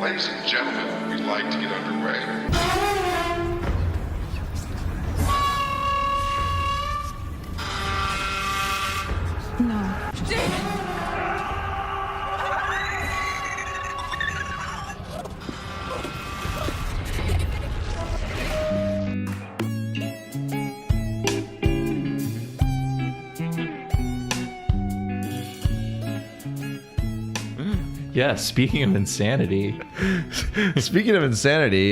Ladies and gentlemen, we'd like to get underway. No. Yeah, speaking of insanity.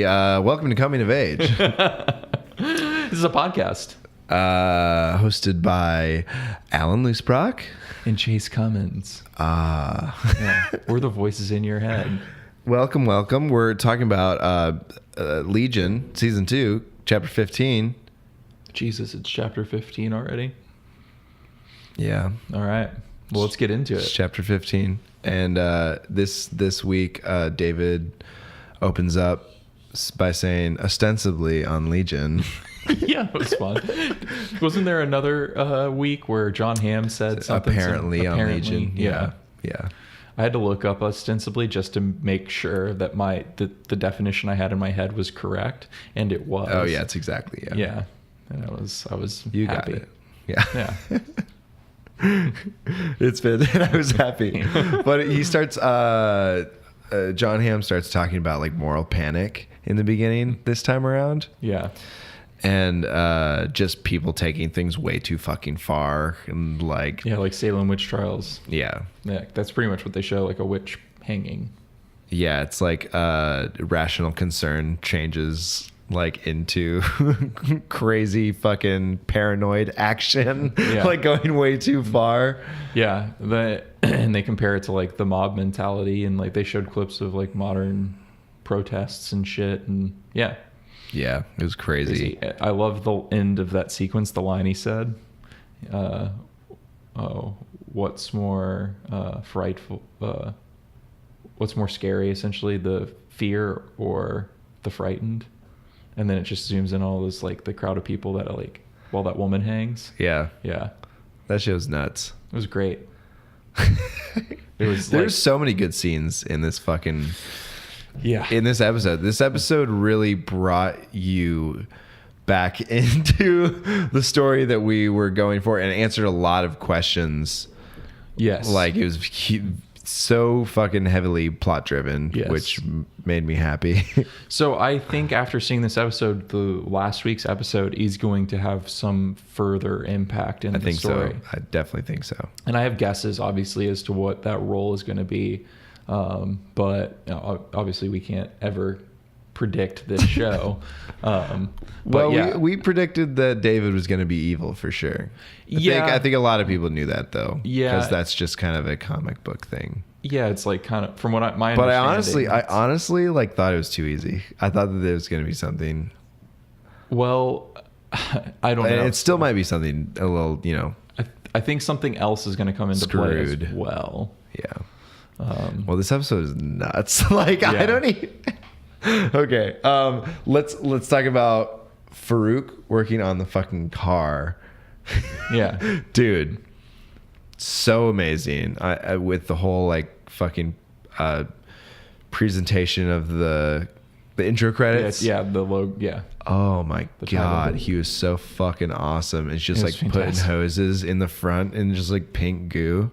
Welcome to Coming of Age. This is a podcast. Hosted by Alan Loosebrock. And Chase Cummins. Yeah, we're the voices in your head. Welcome. We're talking about Legion, Season 2, Chapter 15. Jesus, it's Chapter 15 already? Yeah. All right. Well, let's get into it. It's Chapter 15. And this week, David opens up by saying, ostensibly on Legion. Yeah, it was fun. Wasn't there another week where John Hamm said something? Apparently on Legion. Yeah. I had to look up ostensibly just to make sure that the definition I had in my head was correct, and it was. Oh yeah, it's exactly Yeah, and I was you happy. got it. Yeah. Yeah. It's been, and I was happy. But he starts, John Hamm starts talking about like moral panic in the beginning this time around. Yeah. And just people taking things way too fucking far. And like, Yeah, like Salem witch trials. Yeah. Yeah, that's pretty much what they show, like a witch hanging. Yeah, it's like rational concern changes like into crazy fucking paranoid action. Yeah. Like going way too far. Yeah, and they compare it to like the mob mentality, and like they showed clips of like modern protests and shit, and yeah. Yeah, it was crazy. I love the end of that sequence, the line he said, what's more frightful, what's more scary, essentially, the fear or the frightened? And then it just zooms in all this, like, the crowd of people that are like, while that woman hangs. Yeah. Yeah. That show's nuts. It was great. There's so many good scenes in this fucking... Yeah. In this episode. This episode really brought you back into the story that we were going for and answered a lot of questions. Yes. Like, it was so fucking heavily plot driven, yes. Which made me happy. So I think after seeing this episode, the last week's episode is going to have some further impact in the story. So. I definitely think so. And I have guesses, obviously, as to what that role is going to be. But you know, obviously we can't ever predict this show. We predicted that David was going to be evil for sure. I think a lot of people knew that though. Yeah. Because that's just kind of a comic book thing. Yeah, it's like kind of from what my But I understanding. honestly like thought it was too easy. I thought that there was going to be something. Well, I don't know. And it still might be something a little, you know. I think something else is going to come into play as Screwed. well. Yeah. Well, this episode is nuts. Like, Yeah. I don't even... Okay. Let's talk about Farouk working on the fucking car. Yeah. Dude. So amazing. I with the whole, like, fucking presentation of the intro credits. Yeah, the logo. Yeah. Oh my God. title. He was so fucking awesome. It's just It like was putting fantastic. hoses in the front and just like pink goo.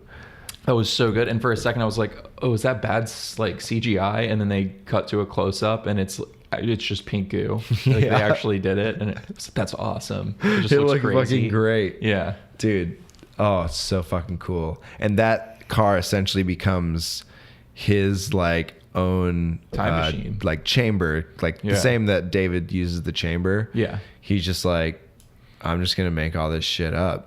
That was so good. And for a second I was like, oh, is that bad like CGI? And then they cut to a close up and it's just pink goo. Like, Yeah. They actually did it, and that's awesome. It just It looks looked crazy. fucking great. Yeah. Dude. Oh, it's so fucking cool. And that car essentially becomes his like own Time machine. like chamber, like Yeah. the same that David uses the chamber. Yeah. He's just like, I'm just going to make all this shit up.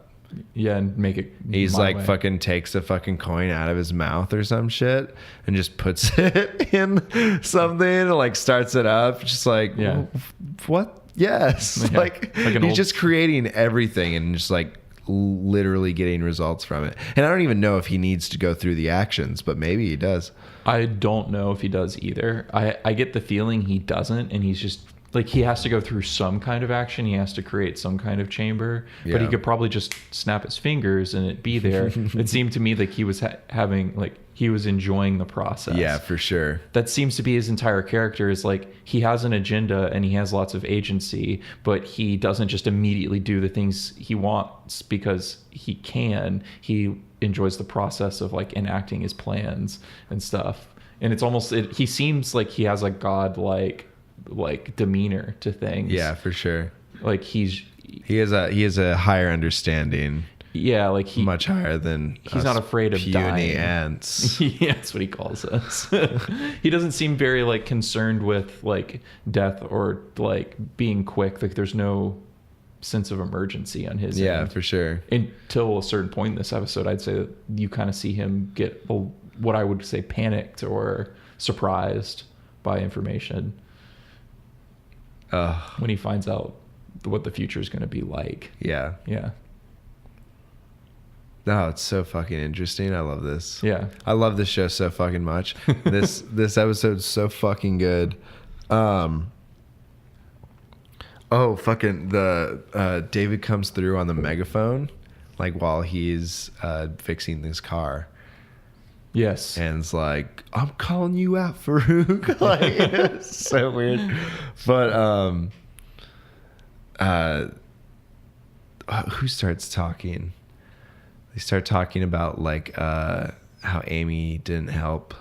Yeah, and make it. He's my like way. fucking takes a fucking coin out of his mouth or some shit and just puts it in something and like starts it up. Just like, Yeah. What? Yes. Yeah. Like Like an he's old- just creating everything and just like literally getting results from it. And I don't even know if he needs to go through the actions, but maybe he does. I don't know if he does either. I get the feeling he doesn't, and he's just like he has to go through some kind of action. He has to create some kind of chamber, but he Yeah. could probably just snap his fingers and it be there. It seemed to me like he was having like he was enjoying the process. Yeah, for sure. That seems to be his entire character, is like he has an agenda and he has lots of agency, but he doesn't just immediately do the things he wants because he can. He enjoys the process of like enacting his plans and stuff. And it's almost he seems like he has a godlike like demeanor to things. Yeah, for sure. Like He has a higher understanding, yeah, like much higher than he's us not afraid of puny dying. ants. Yeah, that's what he calls us. He doesn't seem very like concerned with like death or like being quick. Like there's no sense of emergency on his Yeah, end. for sure. Until a certain point in this episode, I'd say that you kind of see him get what I would say panicked or surprised by information when he finds out what the future is going to be like. Yeah. Yeah. No, it's so fucking interesting. I love this. Yeah. I love this show so fucking much. This episode's so fucking good. Oh, fucking the David comes through on the megaphone, like while he's fixing this car, Yes. and it's like, "I'm calling you out, Farouk." Like, it's so weird. But who starts talking? They start talking about like how Amy didn't help.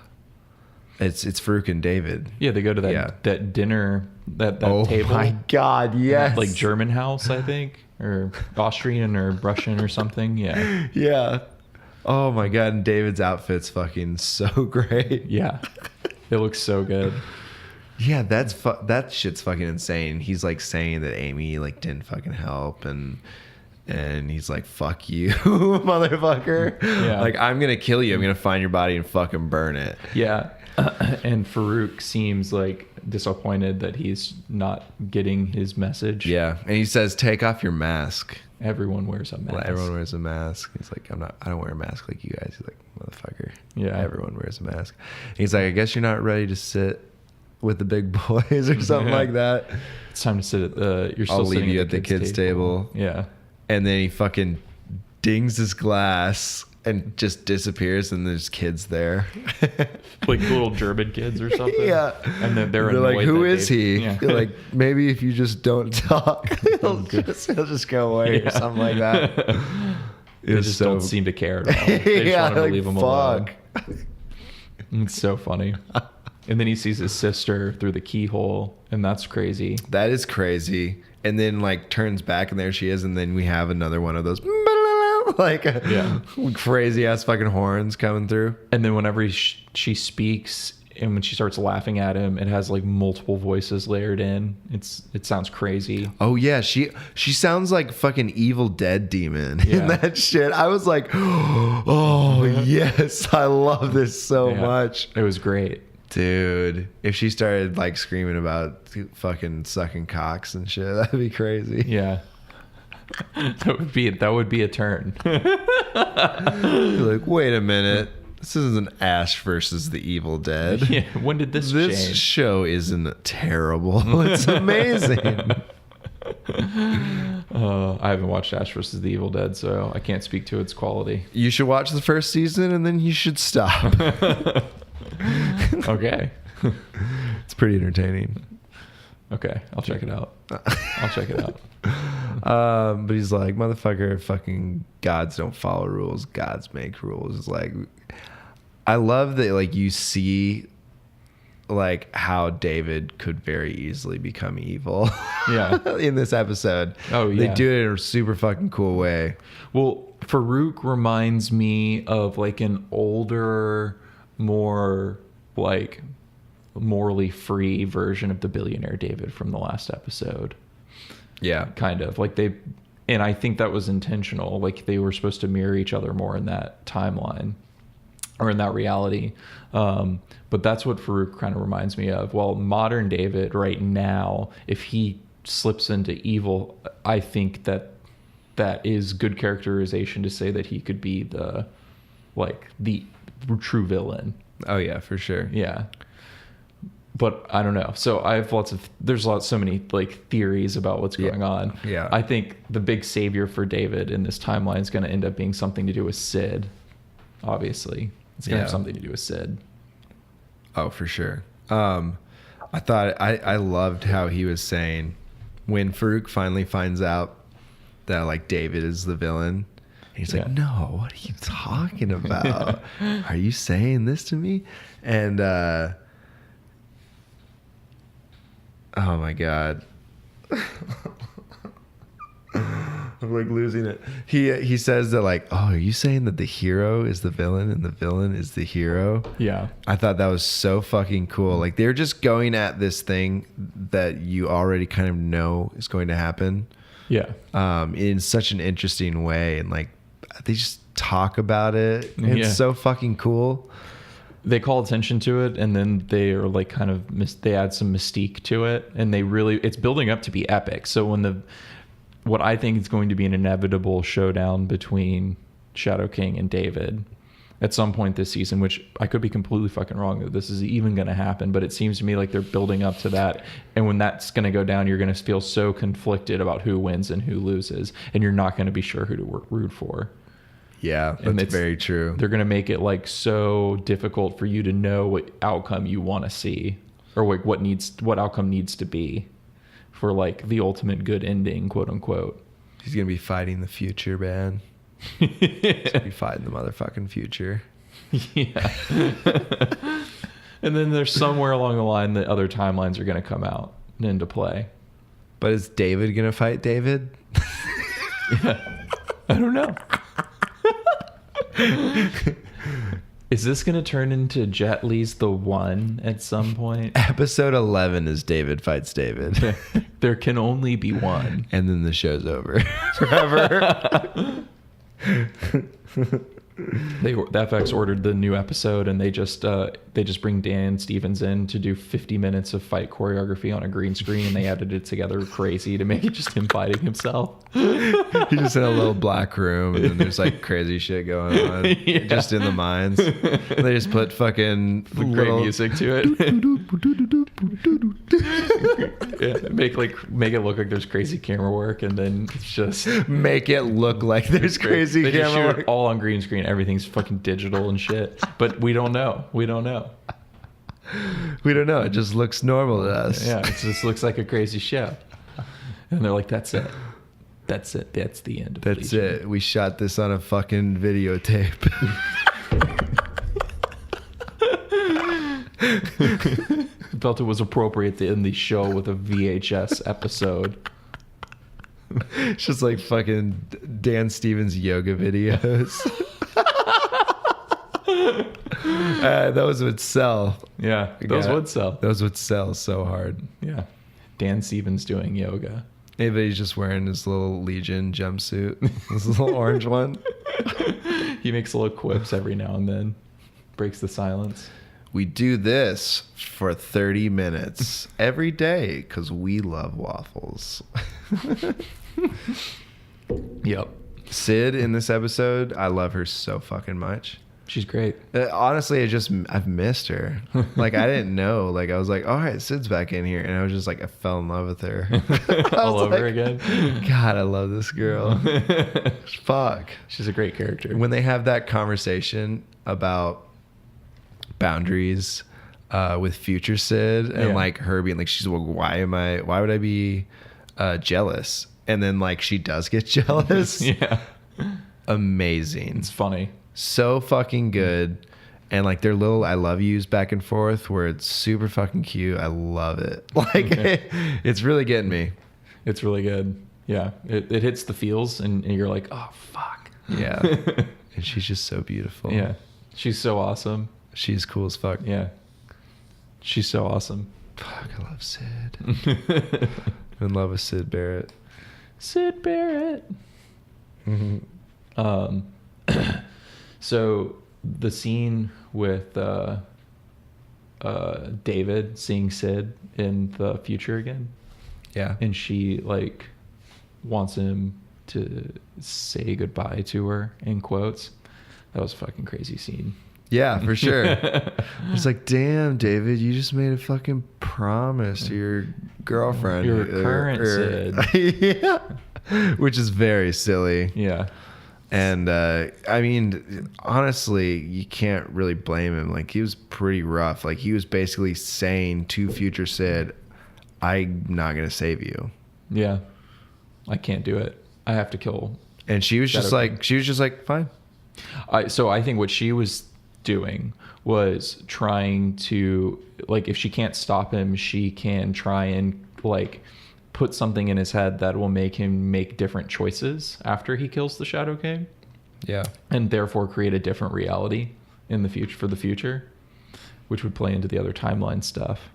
It's Farouk and David. Yeah, they go to that Yeah. that dinner that Oh table. my god, yes. Like German house, I think, or Austrian or Russian or something. Yeah. Yeah. Oh my god, and David's outfit's fucking so great. Yeah. It looks so good. Yeah, that shit's fucking insane. He's like saying that Amy like didn't fucking help, and he's like, "Fuck you, motherfucker." Yeah. Like, I'm gonna kill you. I'm gonna find your body and fucking burn it. Yeah. And Farouk seems like disappointed that he's not getting his message. Yeah, and he says, "Take off your mask." Everyone wears a mask. Well, everyone wears a mask. He's like, I don't wear a mask like you guys. He's like, motherfucker. Yeah. Everyone wears a mask. He's like, I guess you're not ready to sit with the big boys or something Yeah. like that. It's time to sit at the. You're still I'll leave sitting you at the kids' table. Yeah. And then he fucking dings his glass and just disappears, and there's kids there. Like little German kids or something. Yeah. And then they're like, annoyed who that is they- he? Yeah. You're like, maybe if you just don't talk, he'll just go away or Yeah. something like that. They just don't seem to care at all. They just Yeah, want him like, to leave him alone. It's so funny. And then he sees his sister through the keyhole, and that's crazy. That is crazy. And then like turns back, and there she is, and then we have another one of those like crazy ass fucking horns coming through. And then whenever she speaks, and when she starts laughing at him, it has like multiple voices layered in. It sounds crazy. Oh yeah, she sounds like fucking Evil Dead demon Yeah. in that shit. I was like, oh yes, I love this so Yeah. much. It was great. Dude, if she started like screaming about fucking sucking cocks and shit, that'd be crazy. Yeah. That would be a turn. You're like, wait a minute, this isn't Ash versus the Evil Dead. Yeah. When did this This change? show isn't terrible. It's amazing. I haven't watched Ash vs. the Evil Dead, so I can't speak to its quality. You should watch the first season and then you should stop. Okay. It's pretty entertaining. Okay. I'll check it out. I'll check it out. But he's like, motherfucker, fucking gods don't follow rules. Gods make rules. It's like, I love that, like, you see, like, how David could very easily become evil. Yeah. In this episode. Oh, yeah. They do it in a super fucking cool way. Well, Farouk reminds me of like an older, more like morally free version of the billionaire David from the last episode. Yeah. Kind of like and I think that was intentional. Like they were supposed to mirror each other more in that timeline or in that reality. But that's what Farouk kind of reminds me of. Well, modern David right now, if he slips into evil, I think that is good characterization to say that he could be the true villain. Oh, yeah, for sure. Yeah. but I don't know. So I have so many like theories about what's going on. Yeah. I think the big savior for David in this timeline is going to end up being something to do with Syd. Obviously, it's going to have something to do with Syd. Oh, for sure. I thought I loved how he was saying when Farouk finally finds out that like David is the villain. He's like, no, what are you talking about? Are you saying this to me? And oh my God. I'm like losing it. He says that like, oh, are you saying that the hero is the villain and the villain is the hero? Yeah. I thought that was so fucking cool. Like they're just going at this thing that you already kind of know is going to happen. Yeah. In such an interesting way. And like they just talk about it. And It's so fucking cool. They call attention to it, and then they are like kind of they add some mystique to it, and it's building up to be epic. So when what I think is going to be an inevitable showdown between Shadow King and David at some point this season, which I could be completely fucking wrong that this is even going to happen, but it seems to me like they're building up to that. And when that's going to go down, you're going to feel so conflicted about who wins and who loses, and you're not going to be sure who to root for. Yeah, that's very true. They're going to make it like so difficult for you to know what outcome you want to see, or like what outcome needs to be for like the ultimate good ending, quote unquote. He's going to be fighting the future, man. He's going to be fighting the motherfucking future. Yeah. And then there's somewhere along the line that other timelines are going to come out and into play. But is David going to fight David? Yeah. I don't know. Is this going to turn into Jet Li's The One at some point? Episode 11 is David fights David. There can only be one. And then the show's over forever. The FX ordered the new episode, and they just bring Dan Stevens in to do 50 minutes of fight choreography on a green screen, and they edited it together crazy to make it just him fighting himself. He's just in a little black room, and then there's like crazy shit going on, just in the mines. They just put fucking great music to it. Yeah, make it look like there's crazy camera work, and then it's just make it look like there's crazy they just camera shoot work. it all on green screen. Everything's fucking digital and shit. But we don't know. We don't know. It just looks normal to us. Yeah, it just looks like a crazy show. And they're like, that's it. That's it. That's the end of That's Legion. it. We shot this on a fucking videotape. Felt it was appropriate to end the show with a VHS episode. It's just like fucking Dan Stevens yoga videos. Those would sell. Yeah, those would sell. Those would sell so hard. Yeah. Dan Stevens doing yoga. Maybe he's just wearing his little Legion jumpsuit. This little orange one. He makes little quips every now and then. Breaks the silence. We do this for 30 minutes every day because we love waffles. Yep. Syd in this episode, I love her so fucking much. She's great. Honestly, I've missed her. Like, I didn't know. Like, I was like, all right, Syd's back in here. And I was just like, I fell in love with her. All over again. God, I love this girl. Fuck. She's a great character. When they have that conversation about boundaries with future Syd and like her being like, she's like, why would I be jealous? And then like she does get jealous. Yeah. Amazing. It's funny. So fucking good. And like their little I love yous back and forth where it's super fucking cute. I love it. Like it's really getting me. It's really good. Yeah. It hits the feels and you're like, oh fuck. Yeah. And she's just so beautiful. Yeah. She's so awesome. She's cool as fuck. Yeah. She's so awesome. Fuck, I love Syd. I'm in love with Syd Barrett. Syd Barrett. Mm-hmm. So the scene with David seeing Syd in the future again. Yeah. And she like wants him to say goodbye to her in quotes. That was a fucking crazy scene. Yeah, for sure. It's like, damn, David, you just made a fucking promise to your girlfriend. Your current Syd. Yeah. Which is very silly. Yeah. And I mean, honestly, you can't really blame him. Like, he was pretty rough. Like, he was basically saying to future Syd, I'm not going to save you. Yeah. I can't do it. I have to kill. And she was just like, fine. So I think what she was doing was trying to, like, if she can't stop him, she can try and, like, put something in his head that will make him make different choices after he kills the Shadow King. Yeah. And therefore create a different reality in the future, for the future, which would play into the other timeline stuff.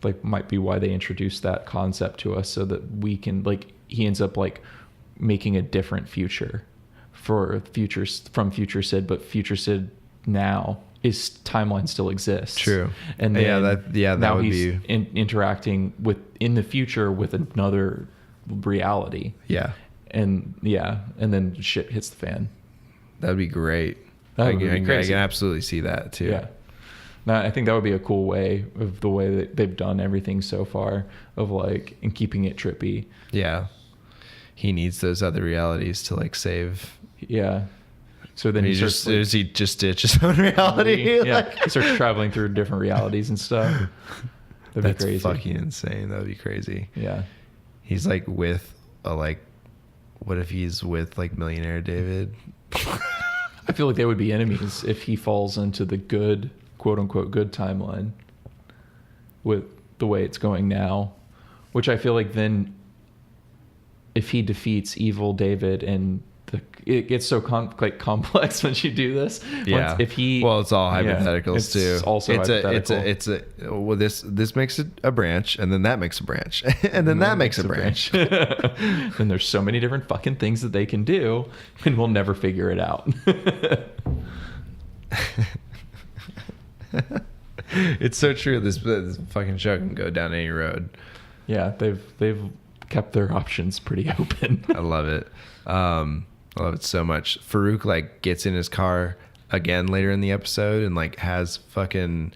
Like, might be why they introduced that concept to us, so that we can, like, he ends up, like, making a different future for futures from future Syd, but future Syd now his timeline still exists. True. And then that now would he's be interacting with in the future with another reality. Yeah. And then shit hits the fan. That'd be great. That I would be can crazy. absolutely see that too. Yeah. Now, I think that would be a cool way of the way that they've done everything so far, of, like, and keeping it trippy. Yeah. He needs those other realities to, like, save. Yeah. So then He starts, does he just ditch his own reality? Yeah. Like- He starts traveling through different realities and stuff. That'd That's be crazy. fucking insane. That would be crazy. Yeah. He's like with a, like, what if he's with, like, millionaire David? I feel like they would be enemies if he falls into the good, quote unquote, good timeline with the way it's going now, which I feel like then if he defeats evil David, and it gets so complex when you do this. Yeah. If he, well, it's all yeah, hypotheticals it's too. Also hypothetical. Well, this makes it a branch, and then that makes a branch, and then that makes a branch. And there's so many different fucking things that they can do, and we'll never figure it out. It's so true. This fucking show can go down any road. Yeah, they've kept their options pretty open. I love it. I love it so much. Farouk, like, gets in his car again later in the episode and, like, has fucking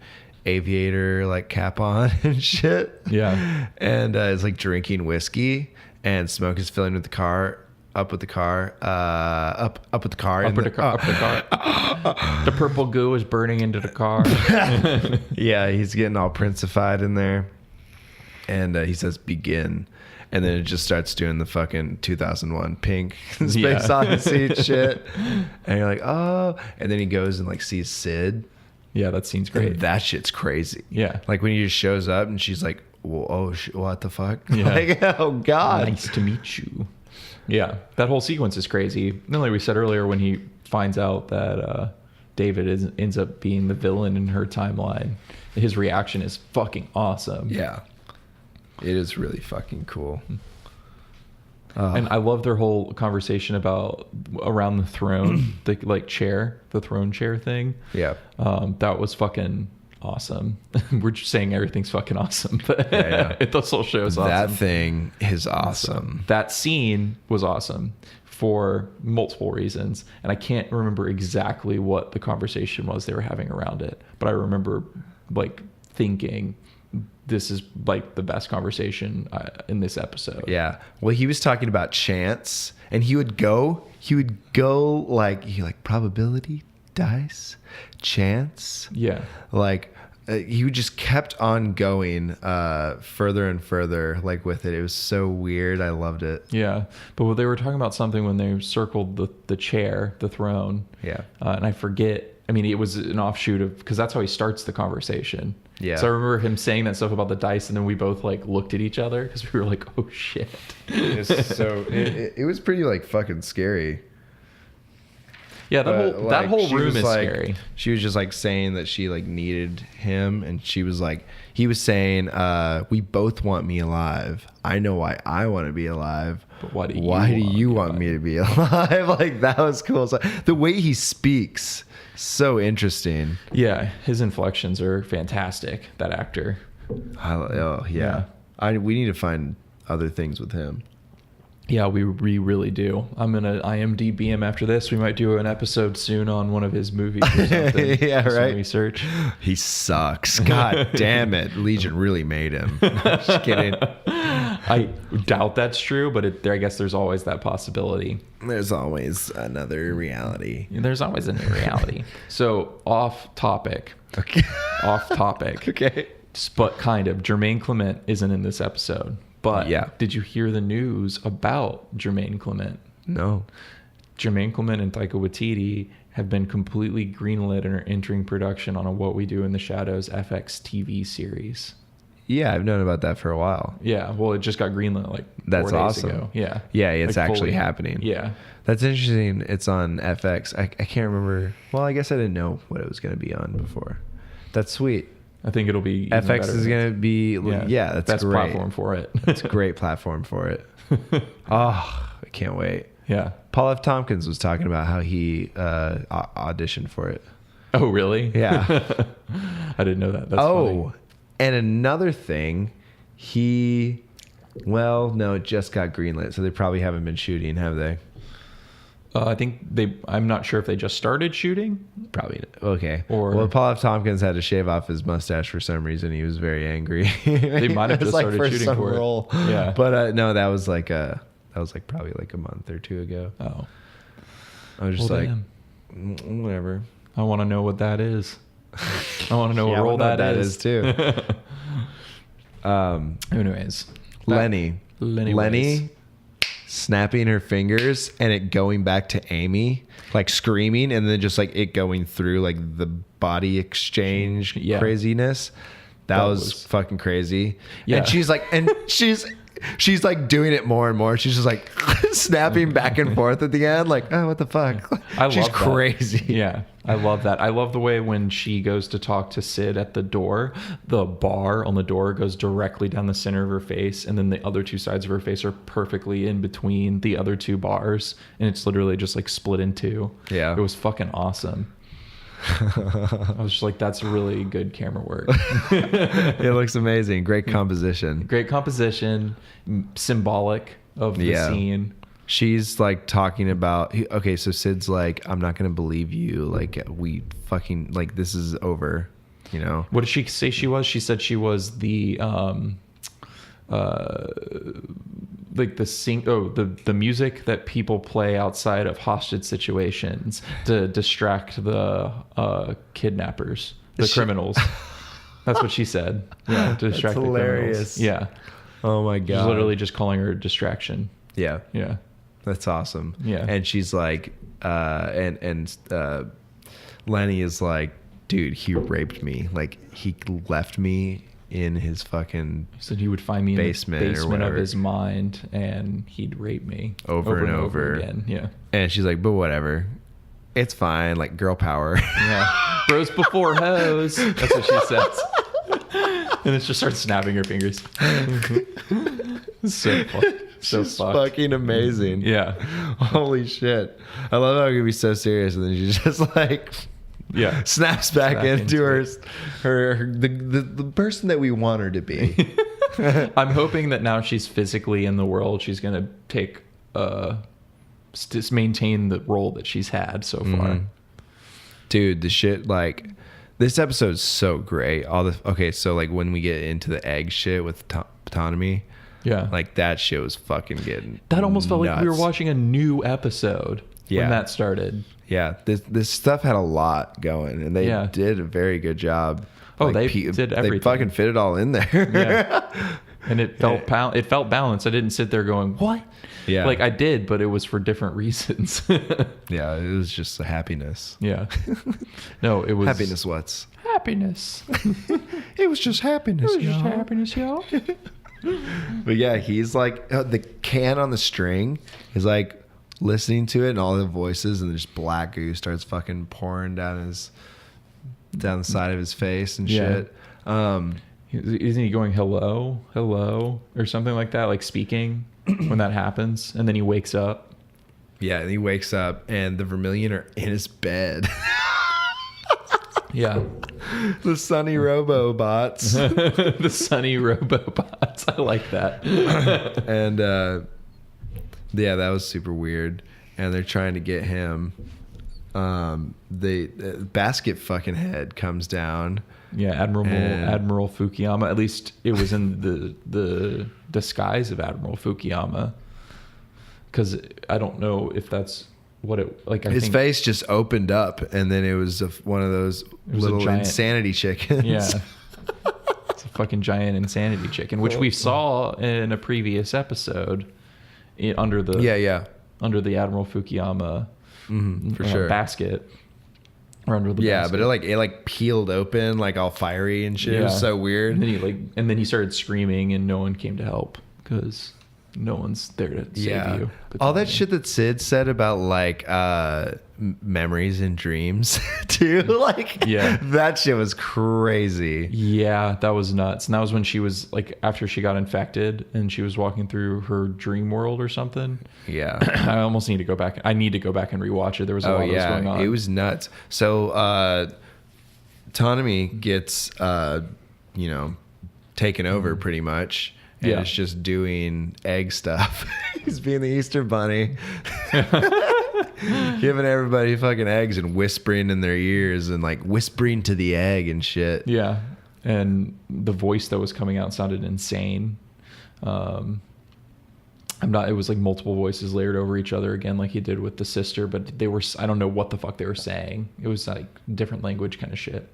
aviator, like, cap on and shit. Yeah. And is, like, drinking whiskey, and smoke is filling with the car. Up with the car. Up with the car. Up with the car. The purple goo is burning into the car. Yeah, he's getting all princified in there. And he says, begin. And then it just starts doing the fucking 2001 Pink Space Odyssey shit. And you're like, oh. And then he goes and, like, sees Syd. Yeah, that scene's great. And that shit's crazy. Yeah. Like, when he just shows up and she's like, well, oh, what the fuck? Yeah. Like, oh, God. Nice to meet you. Yeah, that whole sequence is crazy. Not like we said earlier, when he finds out that David ends up being the villain in her timeline, his reaction is fucking awesome. Yeah. It is really fucking cool. And I love their whole conversation about around the throne, the, like, chair, the throne chair thing. Yeah. That was fucking awesome. We're just saying everything's fucking awesome, but Yeah. this whole show is awesome. That thing is awesome. That scene was awesome for multiple reasons, and I can't remember exactly what the conversation was they were having around it, but I remember, like, thinking, this is, like, the best conversation in this episode. Yeah. Well, he was talking about chance, and he would go like probability, dice, chance. Yeah. Like, he just kept on going further and further, like, with it. It was so weird. I loved it. Yeah. But they were talking about something when they circled the chair, the throne. Yeah. And I forget. I mean, it was an offshoot of, because that's how he starts the conversation. Yeah. So I remember him saying that stuff about the dice, and then we both, like, looked at each other because we were like, oh shit. It was pretty, like, fucking scary. Yeah, that whole she room was is like, scary. She was just, like, saying that she, like, needed him, and she was like, he was saying, we both want me alive. I know why I want to be alive. But why do you want me to be alive? Like, that was cool. So, the way he speaks, so interesting. Yeah, his inflections are fantastic. That actor. Oh yeah. We need to find other things with him. Yeah, we really do. I'm gonna IMDb him after this. We might do an episode soon on one of his movies or something. Yeah, Do some right. research. He sucks. God damn it. Legion really made him. Just kidding. I doubt that's true, but I guess there's always that possibility. There's always another reality. There's always a new reality. So off topic. Okay. Off topic. Okay. But kind of. Jermaine Clement isn't in this episode. But Yeah. did you hear the news about Jermaine Clement? No. Jermaine Clement and Taika Waititi have been completely greenlit and are entering production on a What We Do in the Shadows FX TV series. Yeah, I've known about that for a while. Yeah, well, it just got greenlit like 4 That's days awesome. ago. Yeah. Yeah, it's Like, actually fully. happening. Yeah. That's interesting. It's on FX. I can't remember. Well, I guess I didn't know what it was going to be on before. That's sweet. I think it'll be even FX better. is going to be, yeah, that's best great. platform for it. That's a great platform for it. Oh, I can't wait. Yeah. Paul F. Tompkins was talking about how he auditioned for it. Oh, really? Yeah. I didn't know that. That's Oh, funny. and another thing, it just got greenlit, so they probably haven't been shooting, have they? I think I'm not sure if they just started shooting. Probably. Okay. Or- Paul F. Tompkins had to shave off his mustache for some reason. He was very angry. They might have It was just started shooting some for it. role. Yeah. But no, that was probably like a month or two ago. Oh. I was just Well, like, damn. Whatever. I want to know what that is. I want to know Yeah, what I role wanna know that what is. too. Anyways. Lenny snapping her fingers and it going back to Amy, like screaming, and then just like it going through like the body exchange Yeah. craziness. That was fucking crazy. Yeah. And she's like, she's like doing it more and more. She's just like snapping back and forth at the end, like, oh, what the fuck? She's love that. crazy. Yeah, I love that. I love the way when she goes to talk to Syd at the door, the bar on the door goes directly down the center of her face, and then the other two sides of her face are perfectly in between the other two bars, and it's literally just like split in two. Yeah. It was fucking awesome. I was just like, that's really good camera work. It looks amazing. Great composition. Great composition, symbolic of the scene. She's like talking about, okay, so Syd's like, I'm not going to believe you. Like, we fucking, like, this is over, you know? What did she say she was? She said she was the like the music that people play outside of hostage situations to distract the kidnappers, the criminals. That's what she said. Yeah, to distract That's the hilarious. criminals. Yeah. Oh my She's God. literally just calling her a distraction. Yeah. Yeah. That's awesome. Yeah. And she's like, Lenny is like, dude, he raped me. Like, he left me in his fucking He said he would find me basement or in the basement of whatever. his mind and he'd rape me Over and over. again. Yeah. And she's like, but whatever. It's fine. Like, girl power. Yeah. Bros before hoes. That's what she says. And then she starts snapping her fingers. So fun. So She's fucked. fucking amazing. Yeah. Holy shit. I love how it can be so serious and then she just like Yeah. snaps back Back into into the person that we want her to be. I'm hoping that now she's physically in the world, she's going to take, maintain the role that she's had so far. Dude, the shit, like, this episode's so great. So like when we get into the egg shit with autonomy, Yeah. like that shit was fucking getting That almost felt like we were nuts. watching a new episode Yeah. when that started. Yeah, this stuff had a lot going, and they Yeah. did a very good job. Oh, Like, they did They everything. fucking fit it all in there. Yeah. And it felt it felt balanced. I didn't sit there going, "What?" Yeah. Like I did, but it was for different reasons. Yeah, it was just a happiness. Yeah. No, it was Happiness what's? Happiness. It was just happiness, It was just happiness, y'all. But yeah, he's like, the can on the string is like listening to it and all the voices, and just black goo starts fucking pouring down the side of his face and Yeah. shit. Isn't he going hello, or something like that, like speaking when that happens, and then he wakes up. Yeah, and he wakes up and the Vermilion are in his bed. Yeah. The Sunny Robobots. The sunny robobots. I like that. And Yeah, that was super weird. And they're trying to get him. The basket fucking head comes down. Yeah, And- Admiral Fukuyama. At least it was in the disguise of Admiral Fukuyama. Because I don't know if that's what it like. His face just opened up, and then it was one of those was a little giant- insanity chickens. Yeah, it's a fucking giant insanity chicken, which we saw in a previous episode under the under the Admiral Fukuyama for sure. basket. Or under the Yeah, basket. but it peeled open, like all fiery and shit. It was so weird. And then he started screaming, and no one came to help because no one's there to save you. All that shit that Syd said about like memories and dreams too. Like, Yeah. that shit was crazy. Yeah, that was nuts. And that was when she was like, after she got infected and she was walking through her dream world or something. Yeah. I almost need to go back. I need to go back and rewatch it. There was a lot that was going on. It was nuts. So Tanami gets taken over pretty much. And Yeah. it's just doing egg stuff. He's being the Easter bunny. Giving everybody fucking eggs and whispering in their ears and like whispering to the egg and shit. Yeah. And the voice that was coming out sounded insane. It was like multiple voices layered over each other again, like he did with the sister, but I don't know what the fuck they were saying. It was like different language kind of shit.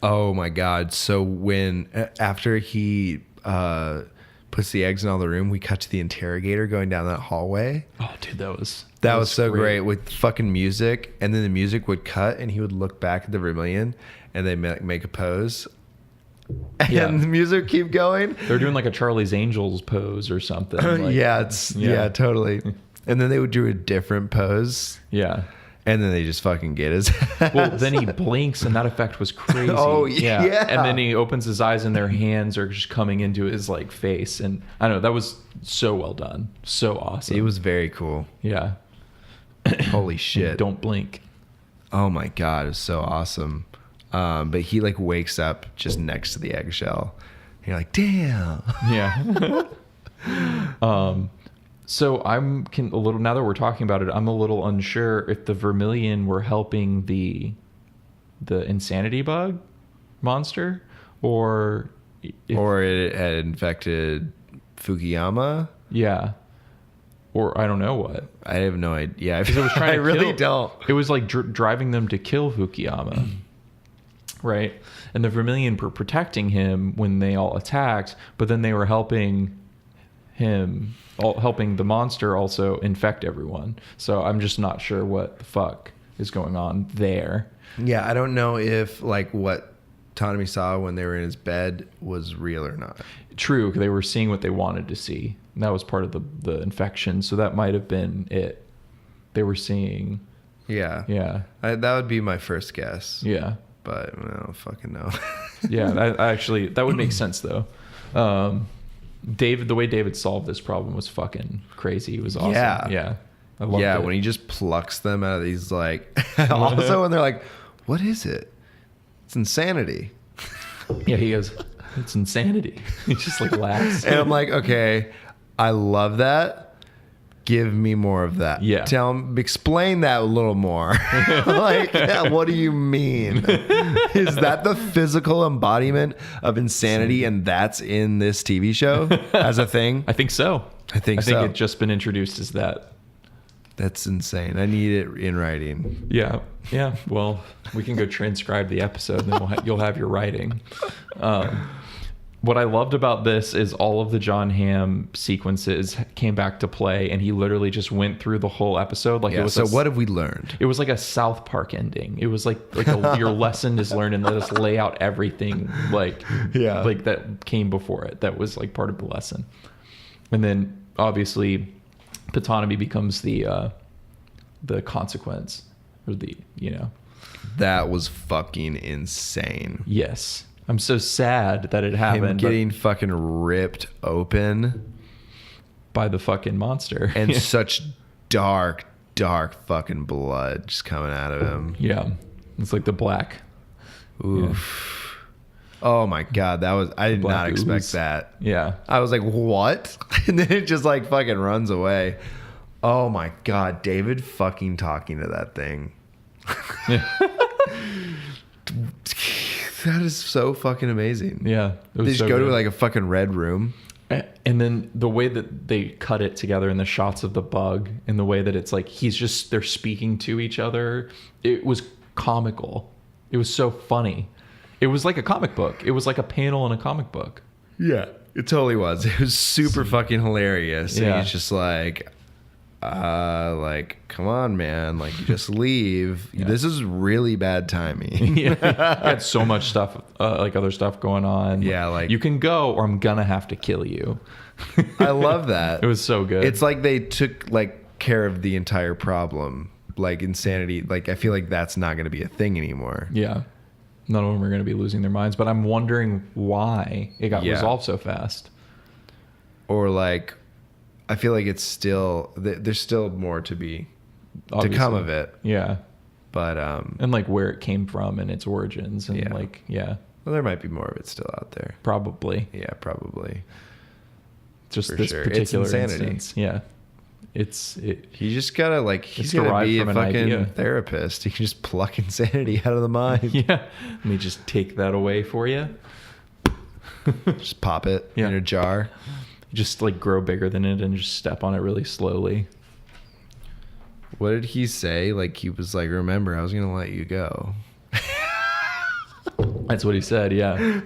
Oh my God. So after he puts the eggs in all the room, we cut to the interrogator going down that hallway. Oh, dude, that was so great with fucking music. And then the music would cut and he would look back at the Vermilion and they make a pose. And Yeah. the music keep going. They're doing like a Charlie's Angels pose or something. Like, yeah, totally. And then they would do a different pose. Yeah. And then they just fucking get his ass. Well, then he blinks and that effect was crazy. Oh, yeah. And then he opens his eyes and their hands are just coming into his like face. And I don't know, that was so well done. So awesome. It was very cool. Yeah. Holy shit. Don't blink. Oh my God, it was so awesome. But he like wakes up just next to the eggshell. And you're like, damn. Yeah. So a little, now that we're talking about it, I'm a little unsure if the Vermilion were helping the insanity bug monster or Or it had infected Fukuyama. Yeah. Or I don't know what. I have no idea. Because it was trying I to really kill, don't. It was like driving them to kill Fukuyama. Right? And the Vermilion were protecting him when they all attacked, but then they were helping the monster also infect everyone. So I'm just not sure what the fuck is going on there. Yeah, I don't know if like what Tanami saw when they were in his bed was real or not. True, they were seeing what they wanted to see. And that was part of the infection. So that might have been it. They were seeing. Yeah. Yeah. That would be my first guess. Yeah. But I don't fucking know. Yeah, that would make sense though. The way David solved this problem was fucking crazy. It was awesome. Yeah. I loved it. When he just plucks them out of these like also when they're like, what is it? It's insanity. Yeah, he goes, it's insanity. He just like laughs. And I'm like, okay, I love that. Give me more of that. Yeah. Explain that a little more. Like, what do you mean? Is that the physical embodiment of insanity and that's in this TV show as a thing? I think so. I think it just been introduced as that. That's insane. I need it in writing. Yeah. Yeah. Well, we can go transcribe the episode and then you'll have your writing. What I loved about this is all of the John Hamm sequences came back to play, and he literally just went through the whole episode. Like, Yeah, it was so what have we learned? It was like a South Park ending. It was like your lesson is learned, and let us lay out everything like that came before it. That was like part of the lesson. And then obviously, Patanabe becomes the consequence, or That was fucking insane. Yes. I'm so sad that it happened. Him getting fucking ripped open by the fucking monster. and such dark fucking blood just coming out of him. Yeah. It's like the black. Oof. Yeah. Oh my God. I did not expect that. Yeah. I was like, what? And then it just like fucking runs away. Oh my god, David fucking talking to that thing. Yeah. That is so fucking amazing. Yeah. They just go to like a fucking red room. And then the way that they cut it together in the shots of the bug and the way that it's like they're speaking to each other, it was comical. It was so funny. It was like a comic book. It was like a panel in a comic book. Yeah, it totally was. It was super fucking hilarious. And Yeah. he's just like, come on, man. Like, you just leave. Yeah. This is really bad timing. Yeah, he had so much stuff, like other stuff going on. Yeah, like- you can go or I'm gonna have to kill you. I love that. It was so good. It's like they took like care of the entire problem. Like insanity. Like I feel like that's not going to be a thing anymore. Yeah. None of them are going to be losing their minds, but I'm wondering why it got Yeah. resolved so fast. Or like, I feel like it's still there's still more to Obviously. come of it. Yeah. But And like where it came from and its origins and Yeah. like, yeah, well, there might be more of it still out there. probably. Yeah, probably. Just For this sure. It's particular insanity. instance. Yeah. He He just gotta like he's gonna derived be a from an fucking idea. therapist. He can just pluck insanity out of the mind. yeah. Let me just take that away for you. Just pop it Yeah. in a jar. Just like grow bigger than it and just step on it really slowly. What did he say? Like he was like, remember, I was gonna let you go. That's what he said. Yeah.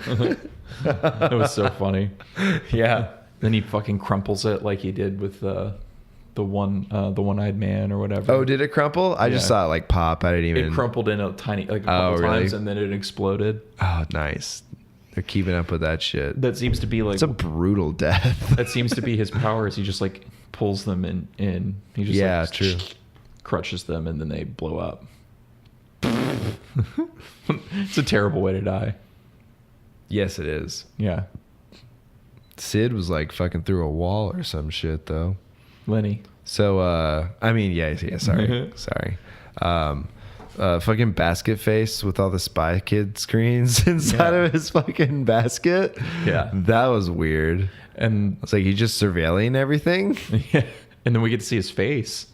It was so funny. Yeah. Then he fucking crumples it like he did with the one-eyed man or whatever. Oh, did it crumple? I just Yeah. saw it like pop. I didn't even. It crumpled in a tiny, like a couple really? times, and then it exploded. Oh, nice. They're keeping up with that shit. That seems to be like It's a brutal death. that seems to be his power. Is he just like pulls them in? He just Yeah, like, true. crushes them and then they blow up. It's a terrible way to die. Yes, it is. Yeah, Syd was like fucking through a wall or some shit though. Lenny. So I mean, yeah, sorry. Fucking basket face with all the Spy Kid screens inside Yeah. of his fucking basket. Yeah. That was weird. And It's like he's just surveilling everything. yeah, and then we get to see his face.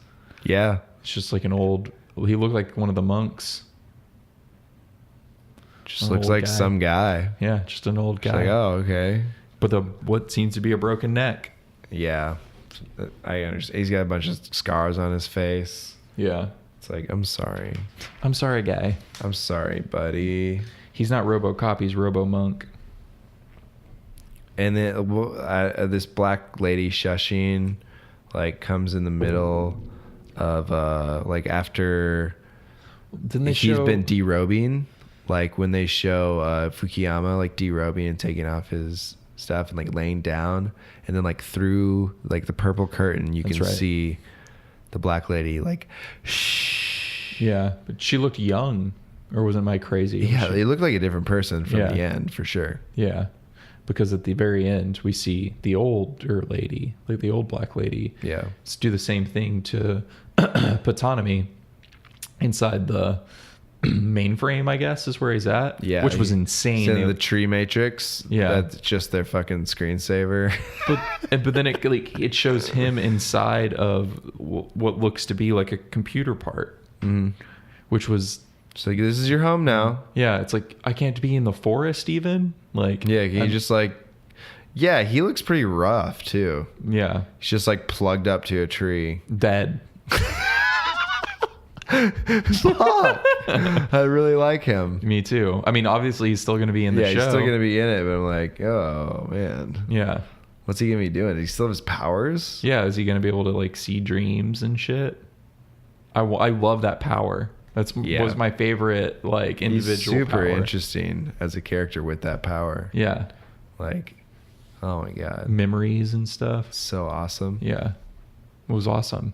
Yeah. It's just like an old. He looked like one of the monks. Just An looks old like guy. some guy. Yeah, just an old Just guy. like, oh, okay. But what seems to be a broken neck. Yeah. I understand. He's got a bunch of scars on his face. Yeah. It's like, I'm sorry. I'm sorry, guy. I'm sorry, buddy. He's not RoboCop. He's RoboMonk. And then this black lady shushing, like, comes in the middle of, like, after Didn't they he's show? been derobing. Like, when they show Fukuyama, like, derobing and taking off his stuff and, like, laying down. And then, like, through, like, the purple curtain, you That's can right. see the black lady, like, shh. Yeah, but she looked young, or wasn't I crazy? Yeah, She- they look like a different person from Yeah. the end, for sure. yeah, because at the very end we see the older lady, like the old black lady, Yeah. do the same thing to Patanomy inside the mainframe. I guess is where he's at. Yeah. which was insane. It's in the tree matrix. Yeah. That's just their fucking screensaver. but then it shows him inside of what looks to be like a computer part, which was. So this is your home now. Yeah, it's like I can't be in the forest even. Like Yeah, can you I'm- just like, yeah, he looks pretty rough too. yeah, He's just like plugged up to a tree. dead. Stop. I really like him. Me too. I mean, obviously he's still going to be in the Yeah, show. he's still gonna be in it, but I'm like, oh man, Yeah, what's he gonna be doing? Does he still have his powers? yeah. Is he going to be able to like see dreams and shit? I love that power. Yeah. Was my favorite like He's individual. super power. interesting as a character with that power. Yeah, Like, oh my god, memories and stuff. so awesome. Yeah, it was awesome.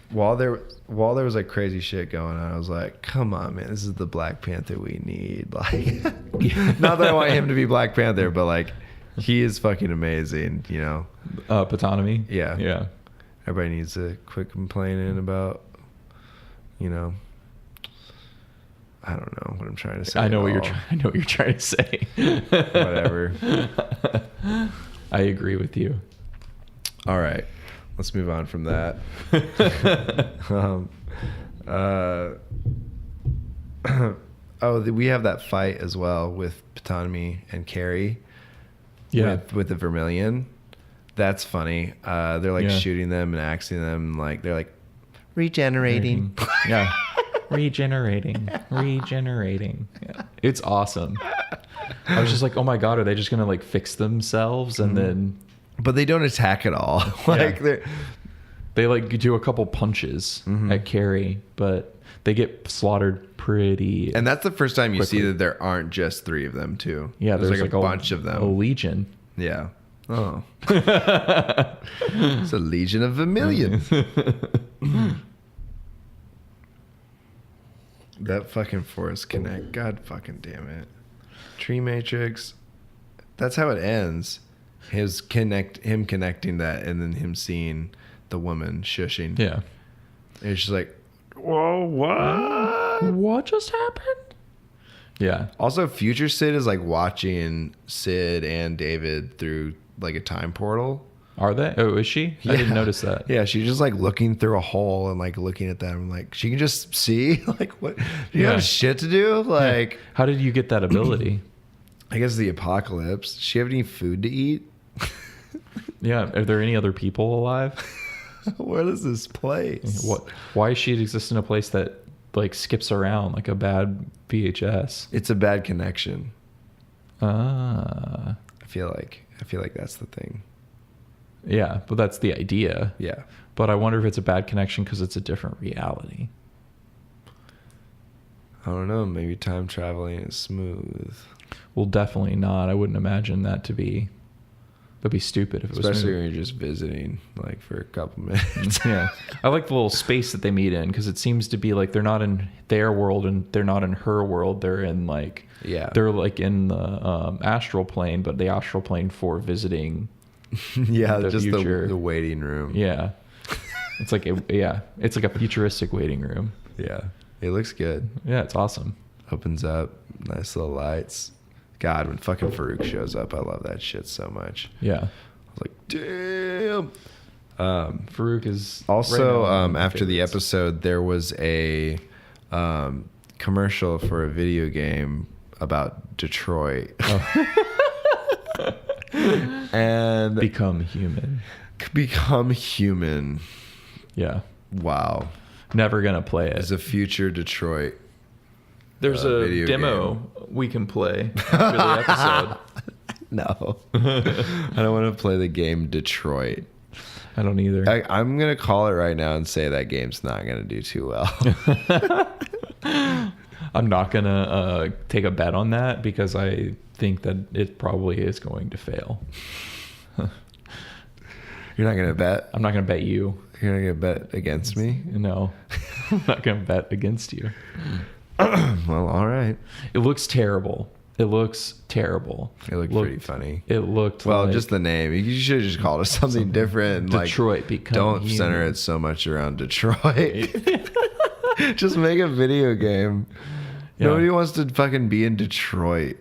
While there was like crazy shit going on, I was like, come on, man, this is the Black Panther we need. Like, not that I want him to be Black Panther, but like, he is fucking amazing, you know? Patanomy. Yeah. Yeah. Everybody needs to quit complaining about, you know, I don't know what I'm trying to say. I know what at you're all. I know what you're trying to say. Whatever. I agree with you. All right. let's move on from that. We have that fight as well with Ptolemy and Carrie. Yeah. With the Vermilion. That's funny. They're like shooting them and axing them. Like they're like regenerating. Yeah. Regenerating. Yeah. It's awesome. I was just like, oh my God, are they just going to like fix themselves? And then. But they don't attack at all. Like they like do a couple punches at Carrie, but they get slaughtered pretty. And that's the first time you quickly. see that there aren't just 3 of them too. Yeah, there's like a bunch of them. A legion. Yeah. Oh. It's a legion of Vermilion. That fucking Forest Connect. God fucking damn it. Tree Matrix. That's how it ends. Him connecting that and then him seeing the woman shushing. Yeah. And it's just like, whoa, what? What just happened? Yeah. Also, future Syd is like watching Syd and David through like a time portal. Are they? Oh, is she? I didn't notice that. Yeah, she's just like looking through a hole and like looking at them. Like she can just see. Like, what? Do you have shit to do? Like, how did you get that ability? I guess the apocalypse. Does she have any food to eat? Yeah. Are there any other people alive? What is this place? What? Why does she exist in a place that like skips around like a bad VHS? It's a bad connection. Ah. I feel like that's the thing. Yeah, but that's the idea. Yeah. But I wonder if it's a bad connection because it's a different reality. I don't know. Maybe time traveling is smooth. Well, definitely not. I wouldn't imagine that to be. That'd be stupid if it was. Especially when you're just visiting, like for a couple minutes. Yeah, I like the little space that they meet in because it seems to be like they're not in their world and they're not in her world. They're in like they're like in the astral plane, but the astral plane for visiting. Yeah, the just future. the waiting room. Yeah, it's like it's like a futuristic waiting room. Yeah, it looks good. Yeah, it's awesome. Opens up, nice little lights. God, when fucking Farouk shows up, I love that shit so much. Yeah, I was like, damn. Farouk is also right now after the favorites. episode, there was a commercial for a video game about Detroit. Oh. And Become human. Yeah, Wow. never gonna play it. It's a future Detroit. There's a video demo we can play after the episode. No. I don't want to play the game Detroit. I don't either. I'm going to call it right now and say that game's not going to do too well. I'm not gonna take a bet on that because I think that it probably is going to fail. You're not going to bet? I'm not gonna bet you. You're not going to bet against me? No, I'm not gonna bet against you. Well, all right. It looks terrible. It looks terrible. It looked pretty funny. It looked Well, like just the name. You should have just called it something different. Detroit Like, become don't human. center it so much around Detroit. Just make a video game. Yeah. Nobody wants to fucking be in Detroit.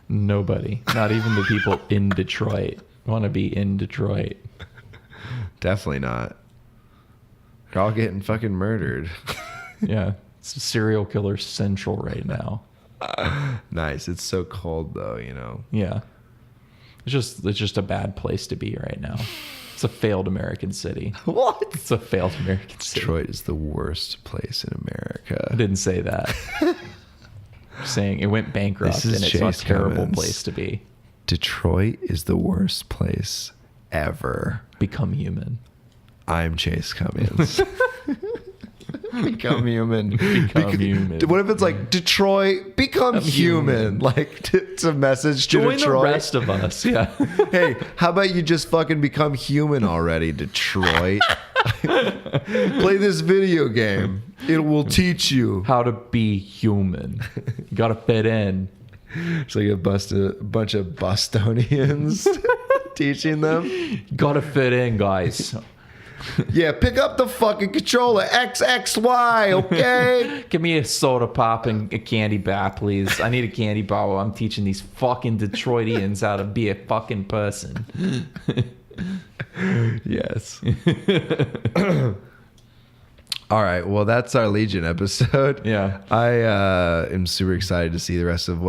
Nobody, not even the people in Detroit, want to be in Detroit. Definitely not. They're all getting fucking murdered. Yeah, it's serial killer central right now. Nice. It's so cold though, you know. Yeah, it's just a bad place to be right now. It's a failed American city. What? It's a failed American city. Detroit is the worst place in America. I didn't say that. I'm saying it went bankrupt This is and it's a Chase terrible Cummins. place to be. Detroit is the worst place ever. Become human. I'm Chase Cummins. Become human. Become human. What if it's like Detroit, become human? human. Like it's a message to Join Detroit. the rest of us. Yeah. Hey, how about you just fucking become human already, Detroit? Play this video game. It will teach you. How to be human. You gotta fit in. It's like a bunch of Bostonians teaching them. You gotta fit in, guys. Yeah, pick up the fucking controller. XXY, okay? Give me a soda pop and a candy bar, please. I need a candy bar while I'm teaching these fucking Detroitians how to be a fucking person. Yes. All right. Well, that's our Legion episode. Yeah. I am super excited to see the rest of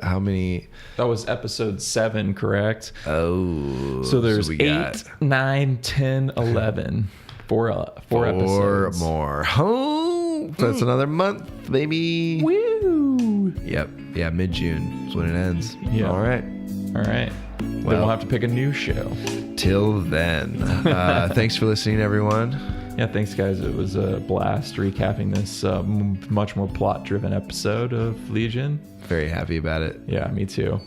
how many. That was episode 7, correct? Oh. So there's we 8, 9, 10, 11. Four episodes. More. Oh, that's another month, baby. Woo! Yep. Yeah, mid-June is when it ends. Yeah. All right. All right. Then Well- we'll have to pick a new show. Till then. Thanks for listening, everyone. Yeah, thanks, guys. It was a blast recapping this much more plot-driven episode of Legion. Very happy about it. Yeah, me too.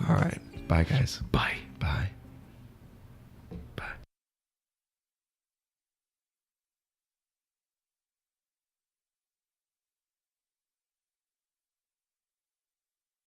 All right. Bye, guys. Bye. Bye.